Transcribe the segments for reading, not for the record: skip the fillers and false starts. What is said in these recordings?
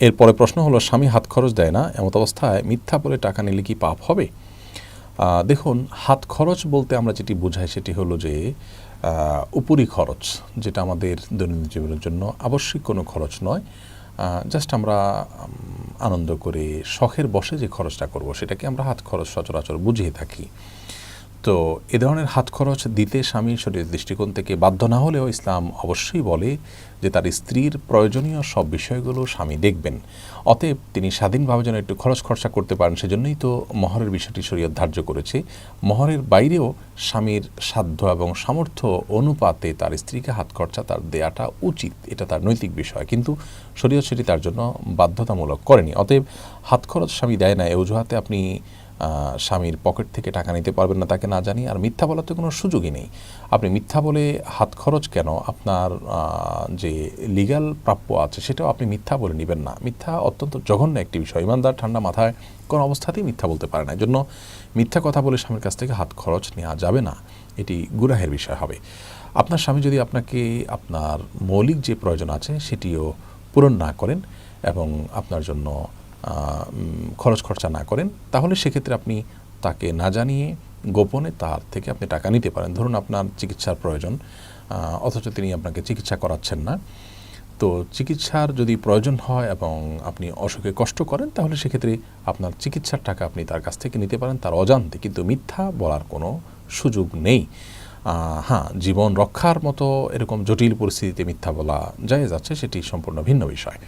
এরপরে প্রশ্ন হলো, স্বামী হাত খরচ দেয় না, এমত অবস্থায় মিথ্যা বলে টাকা নিলে কি পাপ হবে? দেখুন, হাত খরচ বলতে আমরা যেটি বোঝাই সেটি হলো যে উপরি খরচ, যেটা আমাদের দৈনন্দিন জীবনের জন্য আবশ্যিক কোনো খরচ নয়। জাস্ট আমরা আনন্দ করে শখের বশে যে খরচটা করব সেটাকে আমরা হাত খরচ সচরাচর বুঝিয়ে থাকি। তো এ ধরনের হাত খরচ দিতে স্বামী শরীরের দৃষ্টিকোণ থেকে বাধ্য না হলেও ইসলাম অবশ্যই বলে যে তার স্ত্রীর প্রয়োজনীয় সব বিষয়গুলো স্বামী দেখবেন। অতএব তিনি স্বাধীনভাবে যেন একটু খরচ খরচা করতে পারেন, সেজন্যই তো মহরের বিষয়টি শরীয়ত ধার্য করেছে। মহরের বাইরেও স্বামীর সাধ্য এবং সামর্থ্য অনুপাতে তার স্ত্রীকে হাত খরচা তার দেয়াটা উচিত, এটা তার নৈতিক বিষয়, কিন্তু শরীয়ত সেটি তার জন্য বাধ্যতামূলক করেনি। অতএব হাত খরচ স্বামী দেয় না এ অজুহাতে আপনি স্বামীর পকেট থেকে টাকা নিতে পারবেন না তাকে না জানিয়ে। আর মিথ্যা বলার তো কোনো সুযোগই নেই। আপনি মিথ্যা বলে হাত খরচ কেন, আপনার যে লিগ্যাল প্রাপ্য আছে সেটাও আপনি মিথ্যা বলে নেবেন না। মিথ্যা অত্যন্ত জঘন্য একটি বিষয়। ইমানদার ঠান্ডা মাথায় কোনো অবস্থাতেই মিথ্যা বলতে পারে না। এই জন্য মিথ্যা কথা বলে স্বামীর কাছ থেকে হাত খরচ নেওয়া যাবে না, এটি গুনাহের বিষয় হবে। আপনার স্বামী যদি আপনাকে আপনার মৌলিক যে প্রয়োজন আছে সেটিও পূরণ না করেন এবং আপনার জন্য খরচ খরচা না করেন, তাহলে সেক্ষেত্রে আপনি তাকে না জানিয়ে গোপনে তার থেকে আপনি টাকা নিতে পারেন। ধরুন আপনার চিকিৎসার প্রয়োজন, অথচ তিনি আপনাকে চিকিৎসা করাচ্ছেন না। তো চিকিৎসার যদি প্রয়োজন হয় এবং আপনি অসুখে কষ্ট করেন, তাহলে সেক্ষেত্রে আপনার চিকিৎসার টাকা আপনি তার কাছ থেকে নিতে পারেন তার অজান্তে, কিন্তু মিথ্যা বলার কোনো সুযোগ নেই। হ্যাঁ, জীবন রক্ষার মতো এরকম জটিল পরিস্থিতিতে মিথ্যা বলা জায়েজ আছে, সেটি সম্পূর্ণ ভিন্ন বিষয়।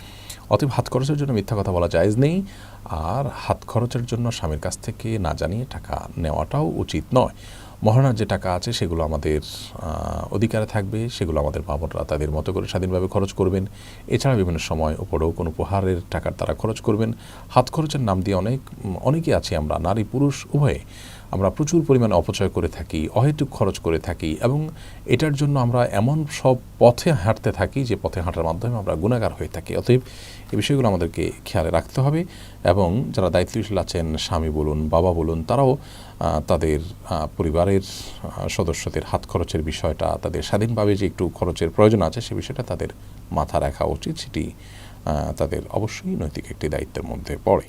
অতএব হাত খরচের জন্য মিথ্যা কথা বলা জায়েজ নেই, আর হাত খরচের জন্য স্বামীর কাছ থেকে না জানিয়ে টাকা নেওয়াটাও উচিত নয়। মহারণার যে টাকা আছে সেগুলো আমাদের অধিকারে থাকবে, সেগুলো আমাদের বাবররা তাদের মতো করে স্বাধীনভাবে খরচ করবেন। এছাড়া বিভিন্ন সময় উপরেও কোনো উপহারের টাকার তারা খরচ করবেন। হাত খরচের নাম দিয়ে অনেকেই আছি আমরা, নারী পুরুষ উভয়ে, আমরা প্রচুর পরিমাণে অপচয় করে থাকি, অহেতুক খরচ করে থাকি এবং এটার জন্য আমরা এমন সব পথে হাঁটতে থাকি যে পথে হাঁটার মাধ্যমে আমরা গুনাহগার হয়ে থাকি। অতএব এই বিষয়গুলো আমাদেরকে খেয়ালে রাখতে হবে এবং যারা দায়িত্বশীল আছেন, স্বামী বলুন, বাবা বলুন, তারাও তাদের পরিবারের সদস্যদের হাত খরচের বিষয়টা, তাদের স্বাধীনভাবে যে একটু খরচের প্রয়োজন আছে সে বিষয়টা তাদের মাথা রাখা উচিত। সেটি তাদের অবশ্যই নৈতিক একটি দায়িত্বের মধ্যে পড়ে।